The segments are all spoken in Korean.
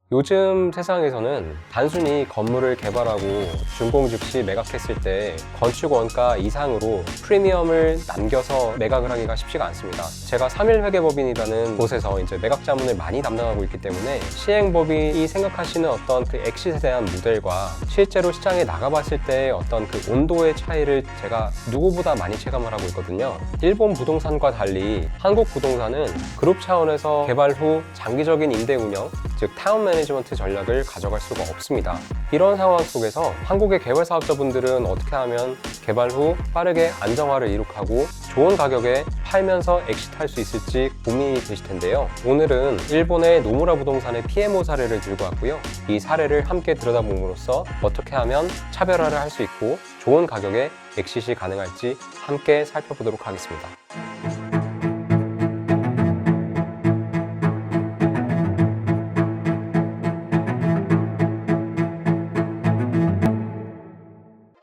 요즘 세상에서는 단순히 건물을 개발하고 준공 즉시 매각했을 때 건축 원가 이상으로 프리미엄을 남겨서 매각을 하기가 쉽지가 않습니다. 제가 3일 회계법인이라는 곳에서 이제 매각 자문을 많이 담당하고 있기 때문에 시행법인이 생각하시는 어떤 그 엑싯에 대한 모델과 실제로 시장에 나가봤을 때의 어떤 그 온도의 차이를 제가 누구보다 많이 체감을 하고 있거든요. 일본 부동산과 달리 한국 부동산은 그룹 차원에서 개발 후 장기적인 임대 운영, 즉 타운 매니지먼트 전략을 가져갈 수가 없습니다. 이런 상황 속에서 한국의 개발 사업자분들은 어떻게 하면 개발 후 빠르게 안정화를 이룩하고 좋은 가격에 팔면서 엑시트할 수 있을지 고민이 되실 텐데요. 오늘은 일본의 노무라 부동산의 PMO 사례를 들고 왔고요. 이 사례를 함께 들여다봄으로써 어떻게 하면 차별화를 할 수 있고 좋은 가격에 엑시트이 가능할지 함께 살펴보도록 하겠습니다.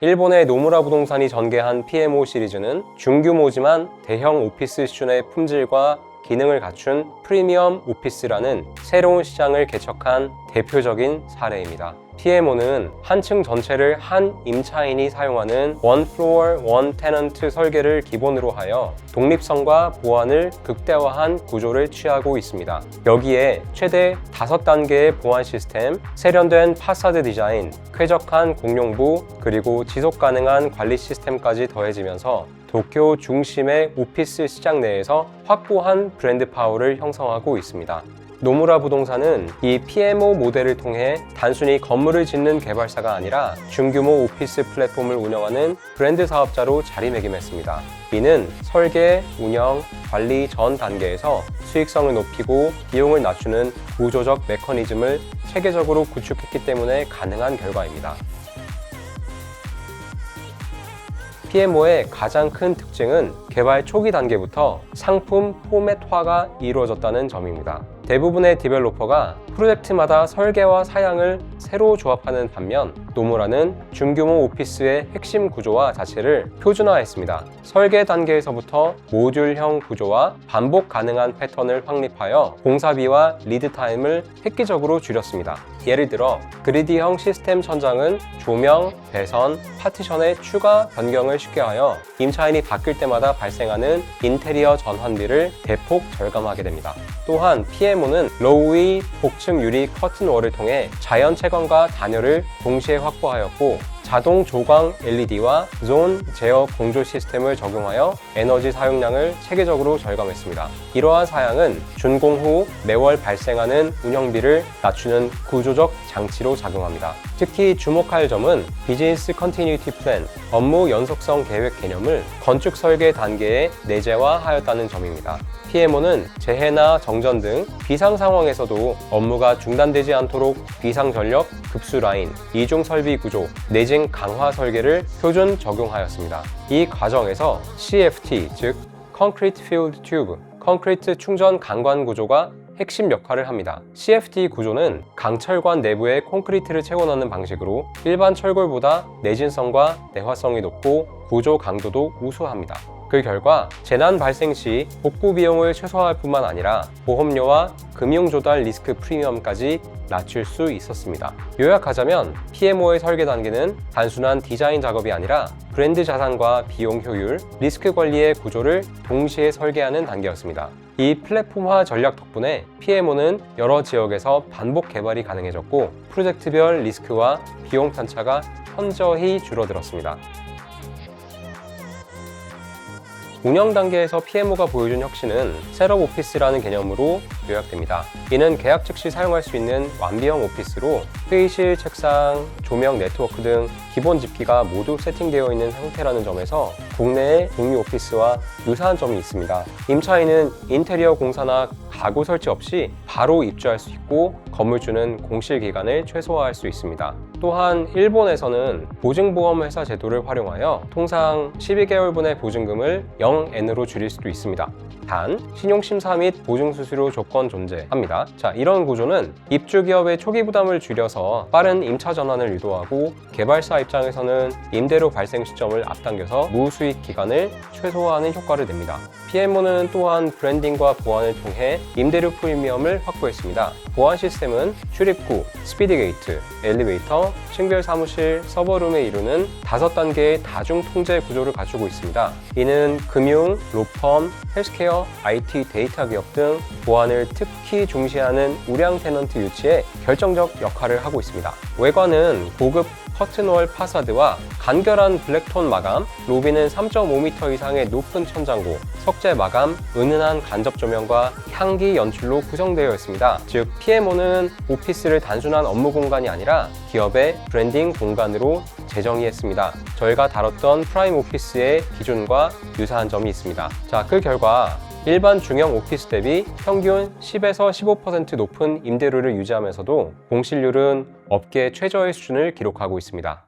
일본의 노무라 부동산이 전개한 PMO 시리즈는 중규모지만 대형 오피스 수준의 품질과 기능을 갖춘 프리미엄 오피스라는 새로운 시장을 개척한 대표적인 사례입니다. PMO는 한 층 전체를 한 임차인이 사용하는 One Floor, One Tenant 설계를 기본으로 하여 독립성과 보안을 극대화한 구조를 취하고 있습니다. 여기에 최대 5단계의 보안 시스템, 세련된 파사드 디자인, 쾌적한 공용부, 그리고 지속 가능한 관리 시스템까지 더해지면서 도쿄 중심의 오피스 시장 내에서 확고한 브랜드 파워를 형성하고 있습니다. 노무라 부동산은 이 PMO 모델을 통해 단순히 건물을 짓는 개발사가 아니라 중규모 오피스 플랫폼을 운영하는 브랜드 사업자로 자리매김했습니다. 이는 설계, 운영, 관리 전 단계에서 수익성을 높이고 비용을 낮추는 구조적 메커니즘을 체계적으로 구축했기 때문에 가능한 결과입니다. PMO의 가장 큰 특징은 개발 초기 단계부터 상품 포맷화가 이루어졌다는 점입니다. 대부분의 디벨로퍼가 프로젝트마다 설계와 사양을 새로 조합하는 반면 노무라는 중규모 오피스의 핵심 구조와 자체를 표준화했습니다. 설계 단계에서부터 모듈형 구조와 반복 가능한 패턴을 확립하여 공사비와 리드 타임을 획기적으로 줄였습니다. 예를 들어 그리드형 시스템 천장은 조명, 배선, 파티션의 추가 변경을 쉽게 하여 임차인이 바뀔 때마다 발생하는 인테리어 전환비를 대폭 절감하게 됩니다. 또한 PMO는 로우의 복층 유리 커튼월을 통해 자연 채광과 단열을 동시에 확보하였고 자동 조광 LED와 존 제어 공조 시스템을 적용하여 에너지 사용량을 체계적으로 절감했습니다. 이러한 사양은 준공 후 매월 발생하는 운영비를 낮추는 구조적 장치로 작용합니다. 특히 주목할 점은 비즈니스 컨티뉴티 플랜, 업무 연속성 계획 개념을 건축 설계 단계에 내재화하였다는 점입니다. PMO는 재해나 정전 등 비상 상황에서도 업무가 중단되지 않도록 비상 전력, 급수 라인, 이중 설비 구조, 내진 강화 설계를 표준 적용하였습니다. 이 과정에서 CFT, 즉 Concrete Field Tube, 콘크리트 충전 강관 구조가 핵심 역할을 합니다. CFT 구조는 강철관 내부에 콘크리트를 채워 넣는 방식으로 일반 철골보다 내진성과 내화성이 높고 구조 강도도 우수합니다. 그 결과 재난 발생 시 복구 비용을 최소화할 뿐만 아니라 보험료와 금융 조달 리스크 프리미엄까지 낮출 수 있었습니다. 요약하자면 PMO의 설계 단계는 단순한 디자인 작업이 아니라 브랜드 자산과 비용 효율, 리스크 관리의 구조를 동시에 설계하는 단계였습니다. 이 플랫폼화 전략 덕분에 PMO는 여러 지역에서 반복 개발이 가능해졌고 프로젝트별 리스크와 비용 편차가 현저히 줄어들었습니다. 운영 단계에서 PMO가 보여준 혁신은 셋업 오피스라는 개념으로 요약됩니다. 이는 계약 즉시 사용할 수 있는 완비형 오피스로 회의실, 책상, 조명, 네트워크 등 기본 집기가 모두 세팅되어 있는 형태라는 점에서 국내의 공유 오피스와 유사한 점이 있습니다. 임차인은 인테리어 공사나 가구 설치 없이 바로 입주할 수 있고 건물주는 공실 기간을 최소화할 수 있습니다. 또한 일본에서는 보증보험 회사 제도를 활용하여 통상 12개월분의 보증금을 0엔으로 줄일 수도 있습니다. 단, 신용심사 및 보증수수료 조건 조건 존재합니다. 자, 이런 구조는 입주 기업의 초기 부담을 줄여서 빠른 임차 전환을 유도하고 개발사 입장에서는 임대료 발생 시점을 앞당겨서 무수익 기간을 최소화하는 효과를 냅니다. PMO는 또한 브랜딩과 보안을 통해 임대료 프리미엄을 확보했습니다. 보안 시스템은 출입구, 스피드 게이트, 엘리베이터, 층별 사무실, 서버룸에 이루는 5단계의 다중 통제 구조를 갖추고 있습니다. 이는 금융, 로펌, 헬스케어, IT, 데이터 기업 등 보안을 특히 중시하는 우량 테넌트 유치에 결정적 역할을 하고 있습니다. 외관은 고급 커튼월 파사드와 간결한 블랙톤 마감, 로비는 3.5m 이상의 높은 천장고, 석재 마감, 은은한 간접 조명과 향기 연출로 구성되어 있습니다. 즉, PMO는 오피스를 단순한 업무 공간이 아니라 기업의 브랜딩 공간으로 재정의했습니다. 저희가 다뤘던 프라임 오피스의 기준과 유사한 점이 있습니다. 자, 그 결과 일반 중형 오피스 대비 평균 10에서 15% 높은 임대료를 유지하면서도 공실률은 업계 최저의 수준을 기록하고 있습니다.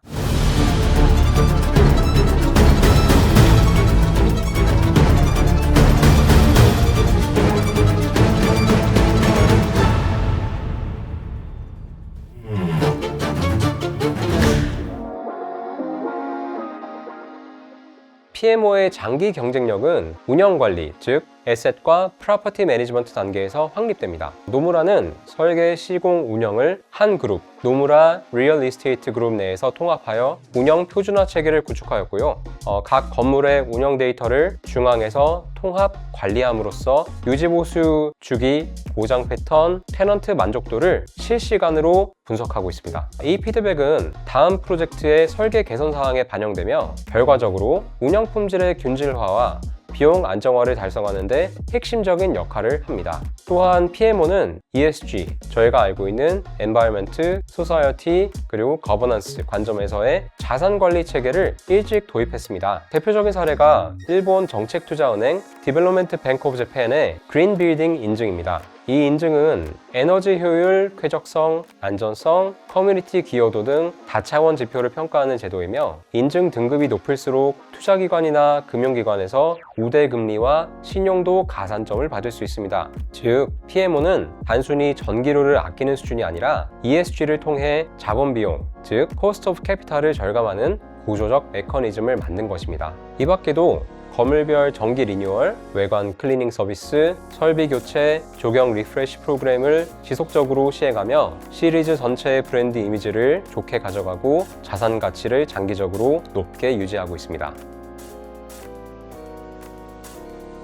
PMO의 장기 경쟁력은 운영관리, 즉 에셋과 프로퍼티 매니지먼트 단계에서 확립됩니다. 노무라는 설계, 시공, 운영을 한 그룹, 노무라 리얼 이스테이트 그룹 내에서 통합하여 운영 표준화 체계를 구축하였고요. 각 건물의 운영 데이터를 중앙에서 통합 관리함으로써 유지보수 주기, 고장 패턴, 테넌트 만족도를 실시간으로 분석하고 있습니다. 이 피드백은 다음 프로젝트의 설계 개선 사항에 반영되며 결과적으로 운영 품질의 균질화와 비용 안정화를 달성하는 데 핵심적인 역할을 합니다. 또한 PMO는 ESG, 저희가 알고 있는 Environment, Society, 그리고 Governance 관점에서의 자산관리 체계를 일찍 도입했습니다. 대표적인 사례가 일본 정책투자은행 Development Bank of Japan의 Green Building 인증입니다. 이 인증은 에너지 효율, 쾌적성, 안전성, 커뮤니티 기여도 등 다차원 지표를 평가하는 제도이며 인증 등급이 높을수록 투자기관이나 금융기관에서 우대 금리와 신용도 가산점을 받을 수 있습니다. 즉, PMO는 단순히 전기료를 아끼는 수준이 아니라 ESG를 통해 자본 비용, 즉 Cost of Capital을 절감하는 구조적 메커니즘을 만든 것입니다. 이 밖에도 건물별 정기 리뉴얼, 외관 클리닝 서비스, 설비 교체, 조경 리프레시 프로그램을 지속적으로 시행하며 시리즈 전체의 브랜드 이미지를 좋게 가져가고 자산 가치를 장기적으로 높게 유지하고 있습니다.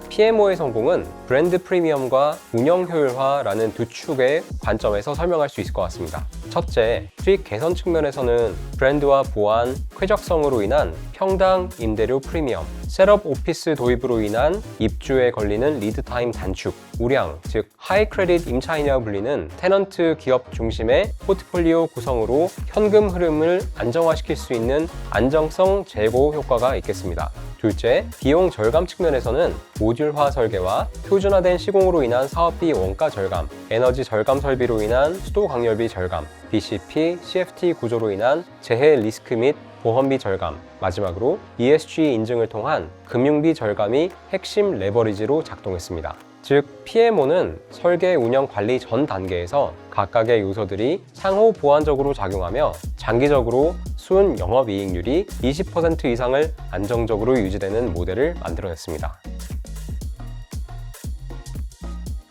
PMO의 성공은 브랜드 프리미엄과 운영 효율화라는 두 축의 관점에서 설명할 수 있을 것 같습니다. 첫째, 수익 개선 측면에서는 브랜드와 보안, 쾌적성으로 인한 평당 임대료 프리미엄, 셋업 오피스 도입으로 인한 입주에 걸리는 리드 타임 단축, 우량, 즉 하이 크레딧 임차인이라 불리는 테넌트 기업 중심의 포트폴리오 구성으로 현금 흐름을 안정화시킬 수 있는 안정성 제고 효과가 있겠습니다. 둘째, 비용 절감 측면에서는 모듈화 설계와 표준화된 시공으로 인한 사업비 원가 절감, 에너지 절감 설비로 인한 수도 강열비 절감, BCP, CFT 구조로 인한 재해 리스크 및 보험비 절감, 마지막으로 ESG 인증을 통한 금융비 절감이 핵심 레버리지로 작동했습니다. 즉, PMO는 설계, 운영, 관리 전 단계에서 각각의 요소들이 상호 보완적으로 작용하며 장기적으로 순 영업이익률이 20% 이상을 안정적으로 유지되는 모델을 만들어냈습니다.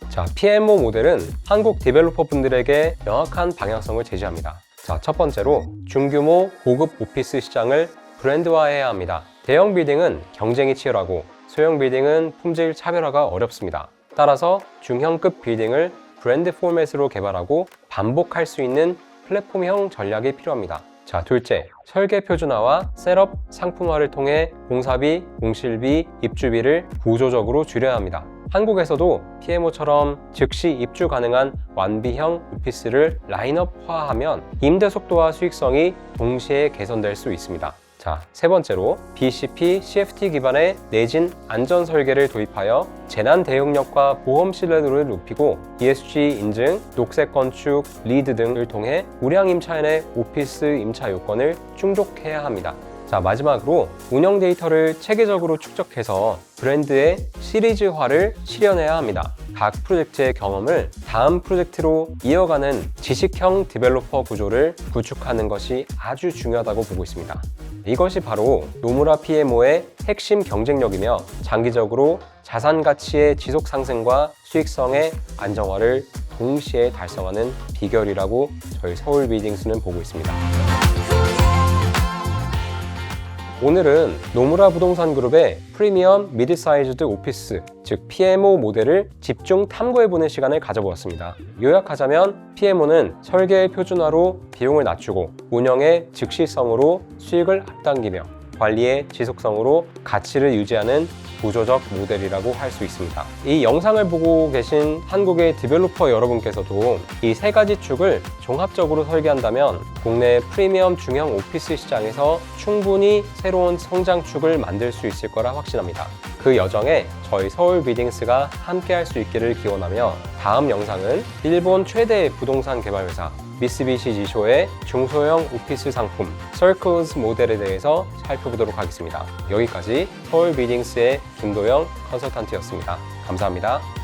자, PMO 모델은 한국 디벨로퍼 분들에게 명확한 방향성을 제시합니다. 자, 첫 번째로 중규모 고급 오피스 시장을 브랜드화해야 합니다. 대형 빌딩은 경쟁이 치열하고 소형 빌딩은 품질 차별화가 어렵습니다. 따라서 중형급 빌딩을 브랜드 포맷으로 개발하고 반복할 수 있는 플랫폼형 전략이 필요합니다. 자, 둘째, 설계 표준화와 셋업 상품화를 통해 공사비, 공실비, 입주비를 구조적으로 줄여야 합니다. 한국에서도 PMO처럼 즉시 입주 가능한 완비형 오피스를 라인업화하면 임대 속도와 수익성이 동시에 개선될 수 있습니다. 자, 세 번째로 BCP, CFT 기반의 내진 안전 설계를 도입하여 재난 대응력과 보험 신뢰도를 높이고 ESG 인증, 녹색 건축, 리드 등을 통해 우량 임차인의 오피스 임차 요건을 충족해야 합니다. 자, 마지막으로 운영 데이터를 체계적으로 축적해서 브랜드의 시리즈화를 실현해야 합니다. 각 프로젝트의 경험을 다음 프로젝트로 이어가는 지식형 디벨로퍼 구조를 구축하는 것이 아주 중요하다고 보고 있습니다. 이것이 바로 노무라 PMO의 핵심 경쟁력이며 장기적으로 자산 가치의 지속 상승과 수익성의 안정화를 동시에 달성하는 비결이라고 저희 서울빌딩스는 보고 있습니다. 오늘은 노무라 부동산 그룹의 프리미엄 미드 사이즈드 오피스, 즉 PMO 모델을 집중 탐구해보는 시간을 가져보았습니다. 요약하자면 PMO는 설계의 표준화로 비용을 낮추고 운영의 즉시성으로 수익을 앞당기며 관리의 지속성으로 가치를 유지하는 구조적 모델이라고 할 수 있습니다. 이 영상을 보고 계신 한국의 디벨로퍼 여러분께서도 이 세 가지 축을 종합적으로 설계한다면 국내 프리미엄 중형 오피스 시장에서 충분히 새로운 성장축을 만들 수 있을 거라 확신합니다. 그 여정에 저희 서울빌딩스가 함께 할 수 있기를 기원하며 다음 영상은 일본 최대 부동산 개발회사 미쓰비시 지쇼의 중소형 오피스 상품 서클즈 모델에 대해서 살펴보도록 하겠습니다. 여기까지 서울빌딩스의 김도영 컨설턴트였습니다. 감사합니다.